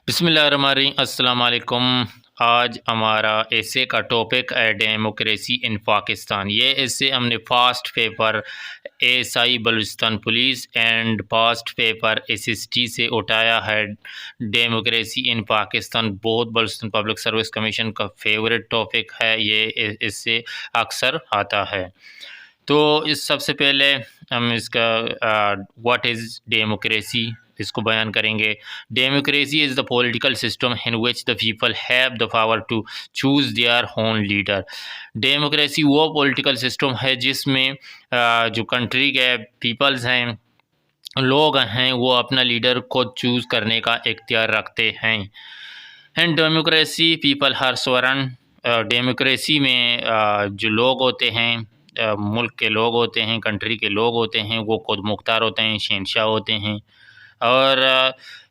बिस्मिल्लाहिर्रहमानिर्रहीम अस्सलाम वालेकुम। आज हमारा एसे का टॉपिक है डेमोक्रेसी इन पाकिस्तान। ये इससे हमने fast paper ASI Balochistan police and fast paper SST से उठाया है। डेमोक्रेसी इन पाकिस्तान बहुत बलूचिस्तान पब्लिक सर्विस कमीशन का फेवरेट टॉपिक है। ये इससे अक्सर आता है। तो इस सबसे पहले हम इसका व्हाट इज़ डेमोक्रेसी इसको बयान करेंगे। Democracy is the political system in which the people have the power to choose their own leader. Democracy वो पॉलिटिकल सिस्टम है जिसमें जो कंट्री के पीपल्स हैं, लोग हैं, वो अपना लीडर को चूज़ करने का इख्तियार रखते हैं। एंड डेमोक्रेसी पीपल हर स्वरन। डेमोक्रेसी में जो लोग होते हैं, मुल्क के लोग होते हैं, कंट्री के लोग होते हैं, वो खुद मुख्तार होते हैं, शहंशाह होते हैं। और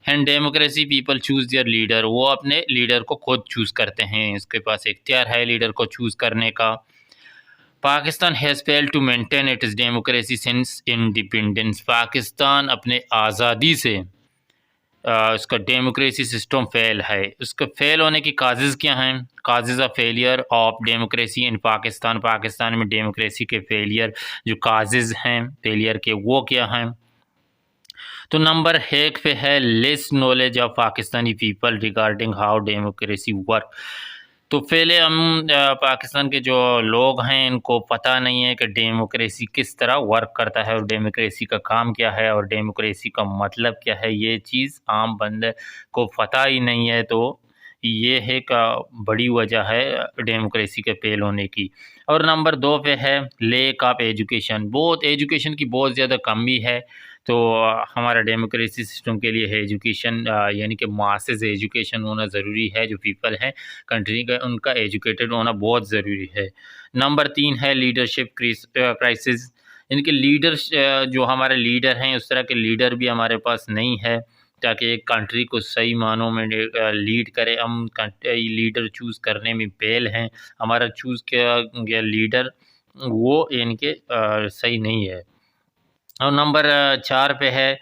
and democracy people choose there leader, वो अपने लीडर को खुद चूज़ करते हैं, इसके पास इख्तियार है लीडर को चूज़ करने का। Pakistan has failed to maintain its democracy since independence. Pakistan अपने आज़ादी से इसका डेमोक्रेसी सिस्टम फेल है। उसका फेल होने की काजेज़ क्या हैं? Causes of failure of democracy in Pakistan. Pakistan में डेमोक्रेसी के फेलियर जो काजेज़ हैं फेलियर के, वो क्या हैं? तो नंबर 1 पे है less knowledge of Pakistani people regarding how democracy work. तो पहले हम पाकिस्तान के जो लोग हैं इनको पता नहीं है कि डेमोक्रेसी किस तरह वर्क करता है और डेमोक्रेसी का काम क्या है और डेमोक्रेसी का मतलब क्या है। ये चीज़ आम बंदे को पता ही नहीं है। तो ये एक बड़ी वजह है डेमोक्रेसी के फेल होने की। और नंबर 2 पे है लेक ऑफ एजुकेशन। एजुकेशन की बहुत ज़्यादा कमी है। तो हमारा डेमोक्रेसी सिस्टम के लिए है एजुकेशन, यानी कि मासेस एजुकेशन होना ज़रूरी है। जो पीपल हैं कंट्री का, उनका एजुकेटेड होना बहुत ज़रूरी है। नंबर 3 है लीडरशिप क्राइसिस। इनके लीडर्स, जो हमारे लीडर हैं उस तरह के लीडर भी हमारे पास नहीं है ताकि एक कंट्री को सही मानों में लीड करे। हम लीडर चूज़ करने में फेल हैं। हमारा चूज़ किया गया लीडर वो इनके सही नहीं है। और नंबर 4 पे है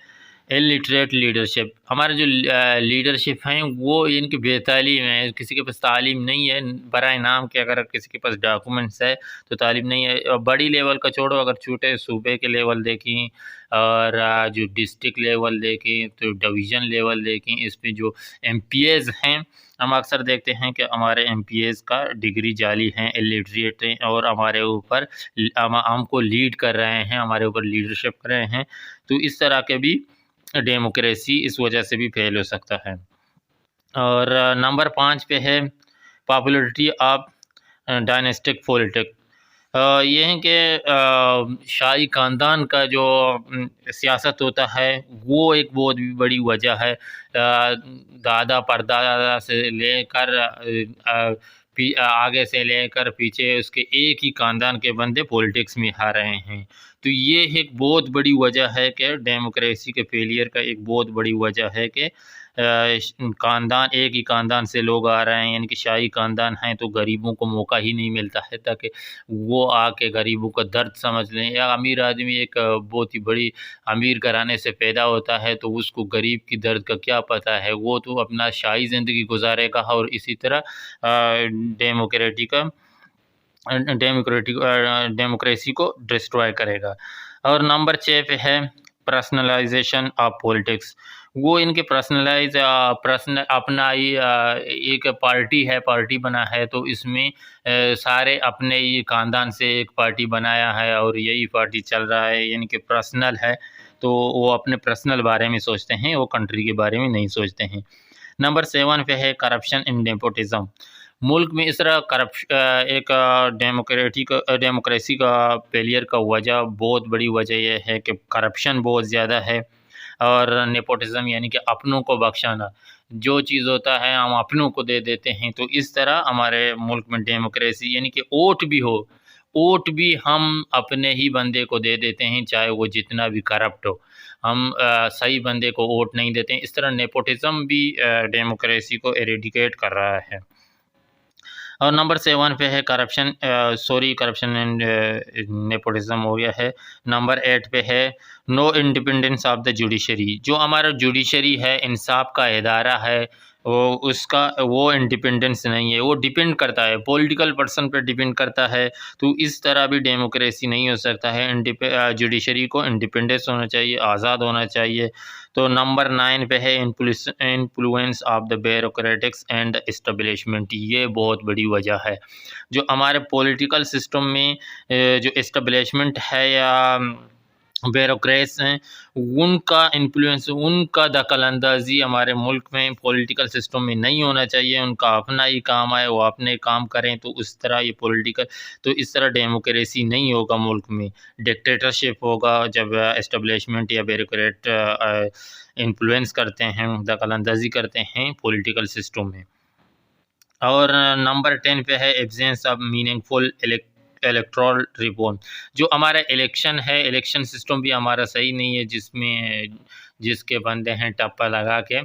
इलिटरेट लीडरशिप। हमारे जो लीडरशिप हैं वो इनकी बेतालीम है, किसी के पास तालीम नहीं है। बराए नाम के अगर किसी के पास डॉक्यूमेंट्स है तो तालीम नहीं है। बड़ी लेवल का छोड़ो, अगर छोटे सूबे के लेवल देखें और जो डिस्ट्रिक्ट लेवल देखें तो डिवीज़न लेवल देखें, इस पे जो एमपीएज़ हैं, हम अक्सर देखते हैं कि हमारे एमपीएज़ का डिग्री जाली हैं, इलिटरेट हैं और हमारे ऊपर हमको लीड कर रहे हैं, हमारे ऊपर लीडरशिप कर रहे हैं। तो इस तरह के भी डेमोक्रेसी इस वजह से भी फेल हो सकता है। और नंबर 5 पे है पॉपुलैरिटी ऑफ डायनेस्टिक पॉलिटिक्स। ये है कि शाही ख़ानदान का जो सियासत होता है वो एक बहुत बड़ी वजह है। दादा परदादा से लेकर आगे से लेकर पीछे उसके एक ही ख़ानदान के बंदे पॉलिटिक्स में आ रहे हैं। तो ये एक बहुत बड़ी वजह है कि डेमोक्रेसी के फेलियर का एक बहुत बड़ी वजह है कि ख़ानदान, एक ही ख़ानदान से लोग आ रहे हैं, यानी कि शाही ख़ानदान हैं, तो गरीबों को मौका ही नहीं मिलता है ताकि वो आके गरीबों का दर्द समझ लें। या अमीर आदमी एक बहुत ही बड़ी अमीर घराने से पैदा होता है तो उसको गरीब की दर्द का क्या पता है, वो तो अपना शाही ज़िंदगी गुजारेगा और इसी तरह डेमोक्रेसी को डिस्ट्रॉय करेगा। और नंबर 6 पे है पर्सनलाइजेशन ऑफ पॉलिटिक्स। वो इनके पर्सनल अपना ही एक पार्टी है, पार्टी बना है तो इसमें सारे अपने ही ख़ानदान से एक पार्टी बनाया है और यही पार्टी चल रहा है, यानी कि पर्सनल है। तो वो अपने पर्सनल बारे में सोचते हैं, वो कंट्री के बारे में नहीं सोचते हैं। नंबर 7 पे है करप्शन इन नेपोटिज़्म। मुल्क में इस तरह एक डेमोक्रेसी का फेलियर का वजह, बहुत बड़ी वजह ये है कि करप्शन बहुत ज़्यादा है और नेपोटिज़्म यानी कि अपनों को बख्शाना। जो चीज़ होता है हम अपनों को दे देते हैं। तो इस तरह हमारे मुल्क में डेमोक्रेसी यानी कि वोट भी हो, वोट भी हम अपने ही बंदे को दे देते हैं, चाहे वो जितना भी करप्ट हो। हम सही बंदे को वोट नहीं देते हैं। इस तरह नेपोटिज़्म भी डेमोक्रेसी को एरेडिकेट कर रहा है। और नंबर 7 पे है करप्शन एंड नेपोटिज़्म हो गया है। नंबर 8 पे है no independence of the judiciary, जो हमारा जुडिशरी है, इंसाफ का इदारा है, वो इंडिपेंडेंस नहीं है, वो डिपेंड करता है पॉलिटिकल पर्सन पर डिपेंड करता है। तो इस तरह भी डेमोक्रेसी नहीं हो सकता है। जुडिशरी को इंडिपेंडेंस होना चाहिए, आज़ाद होना चाहिए। तो नंबर 9 पे है influence of the bureaucratics and establishment. ये बहुत बड़ी वजह है जो हमारे पॉलिटिकल सिस्टम में जो एस्टेब्लिशमेंट है या ब्यूरोक्रेट्स हैं, उनका इन्फ्लुएंस, उनका दखल-अंदाज़ी हमारे मुल्क में पॉलिटिकल सिस्टम में नहीं होना चाहिए। उनका अपना ही काम है, वो अपने काम करें, तो उस तरह ये पॉलिटिकल, तो इस तरह डेमोक्रेसी नहीं होगा मुल्क में। डिक्टेटरशिप होगा जब एस्टेब्लिशमेंट या ब्यूरोक्रेट इन्फ्लुएंस करते हैं, दखल-अंदाज़ी करते हैं पॉलिटिकल सिस्टम में। और नंबर 10 पे है absence of meaningful electoral reform. जो हमारा इलेक्शन है, इलेक्शन सिस्टम भी हमारा सही नहीं है, जिसमें जिसके बंदे हैं टप्पा लगा के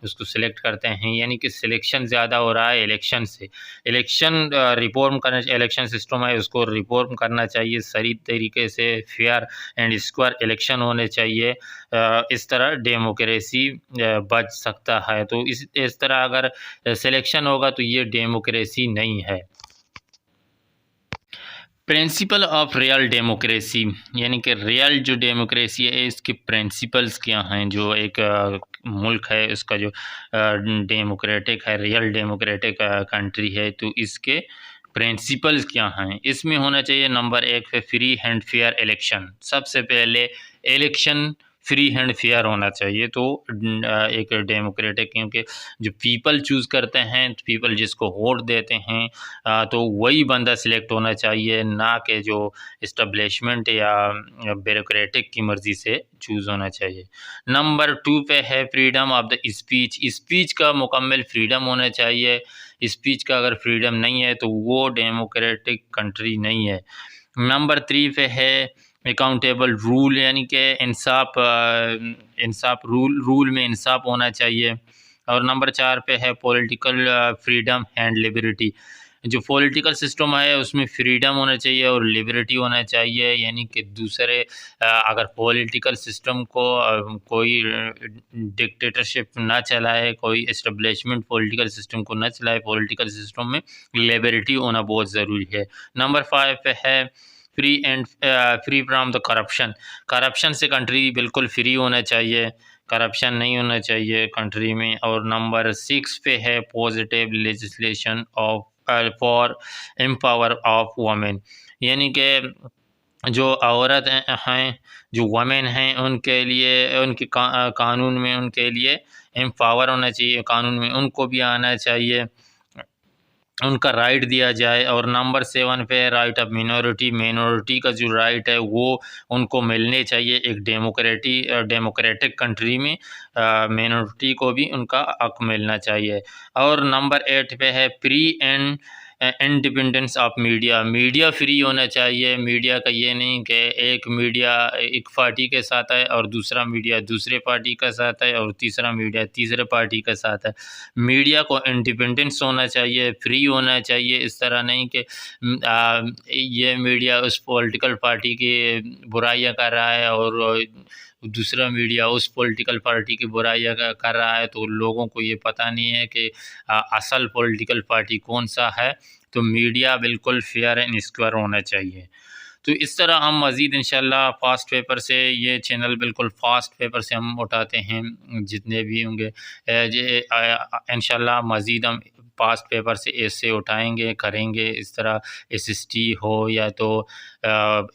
उसको सिलेक्ट करते हैं, यानी कि सिलेक्शन ज़्यादा हो रहा है इलेक्शन से। इलेक्शन रिफॉर्म करना, इलेक्शन सिस्टम है उसको रिफॉर्म करना चाहिए, सही तरीके से फेयर एंड स्क्वायर इलेक्शन होने चाहिए। इस तरह डेमोक्रेसी बच सकता है। तो इस तरह अगर सिलेक्शन होगा तो ये डेमोक्रेसी नहीं है। प्रिंसिपल ऑफ रियल डेमोक्रेसी, यानी कि रियल जो डेमोक्रेसी है इसके प्रिंसिपल्स क्या हैं। जो एक मुल्क है उसका जो डेमोक्रेटिक है, रियल डेमोक्रेटिक कंट्री है, तो इसके प्रिंसिपल्स क्या हैं। इसमें होना चाहिए नंबर 1 पे फ्री एंड फेयर इलेक्शन। सबसे पहले इलेक्शन फ्री एंड फेयर होना चाहिए। तो एक डेमोक्रेटिक, क्योंकि जो पीपल चूज़ करते हैं, पीपल जिसको वोट देते हैं, तो वही बंदा सिलेक्ट होना चाहिए, ना कि जो इस्टब्लिशमेंट या ब्यूरोक्रेटिक की मर्ज़ी से चूज़ होना चाहिए। नंबर 2 पे है freedom of the speech. Speech का मुकम्मल फ्रीडम होना चाहिए। स्पीच का अगर फ्रीडम नहीं है तो वो डेमोक्रेटिक कंट्री नहीं है। नंबर 3 पे है अकाउंटेबल रूल, यानी कि इंसाफ रूल में इंसाफ होना चाहिए। और नंबर 4 पे है पॉलिटिकल फ्रीडम एंड लिबर्टी। जो पॉलिटिकल सिस्टम है उसमें फ्रीडम होना चाहिए और लिबर्टी होना चाहिए, यानी कि दूसरे अगर पॉलिटिकल सिस्टम को कोई डिक्टेटरशिप ना चलाए, कोई एस्टेब्लिशमेंट पॉलिटिकल सिस्टम को ना चलाए, पॉलिटिकल सिस्टम में लिबर्टी होना बहुत ज़रूरी है। नंबर 5 पे है free from the corruption. Corruption से कंट्री बिल्कुल फ्री होना चाहिए, करप्शन नहीं होना चाहिए कंट्री में। और नंबर 6 पे है positive legislation of for empower of women, यानी कि जो औरत हैं, जो वमेन हैं, उनके लिए उनके कानून में उनके लिए एम्पावर होना चाहिए, कानून में उनको भी आना चाहिए, उनका राइट दिया जाए। और नंबर 7 पे राइट ऑफ मिनॉरिटी का जो राइट है वो उनको मिलने चाहिए। एक डेमोक्रेटिक कंट्री में मिनॉरिटी को भी उनका हक मिलना चाहिए। और नंबर 8 पे है free and independence of media free होना चाहिए। मीडिया का ये नहीं कि एक मीडिया एक पार्टी के साथ है और दूसरा मीडिया दूसरे पार्टी के साथ है और तीसरा मीडिया तीसरे पार्टी के साथ है। मीडिया को इंडिपेंडेंस होना चाहिए, फ्री होना चाहिए। इस तरह नहीं कि ये मीडिया उस पॉलिटिकल पार्टी की बुराइयां कर रहा है और दूसरा मीडिया उस पॉलिटिकल पार्टी की बुराइयां कर रहा है, तो लोगों को ये पता नहीं है कि असल पॉलिटिकल पार्टी कौन सा है। तो मीडिया बिल्कुल फेयर एंड स्क्वायर होना चाहिए। तो इस तरह हम मज़ीद इंशाल्लाह फास्ट पेपर से, ये चैनल बिल्कुल फास्ट पेपर से हम उठाते हैं जितने भी होंगे। इंशाल्लाह मज़ीद हम फास्ट पेपर से ऐसे उठाएंगे, करेंगे। इस तरह एसएसटी हो या तो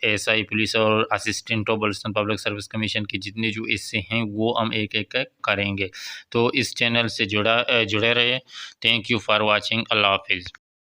एसआई पुलिस और assistant of Balochistan public service commission के जितने जो ऐसे हैं वो हम एक एक करेंगे। तो इस चैनल से जुड़े रहे। Thank you for watching. अल्लाह हाफिज़।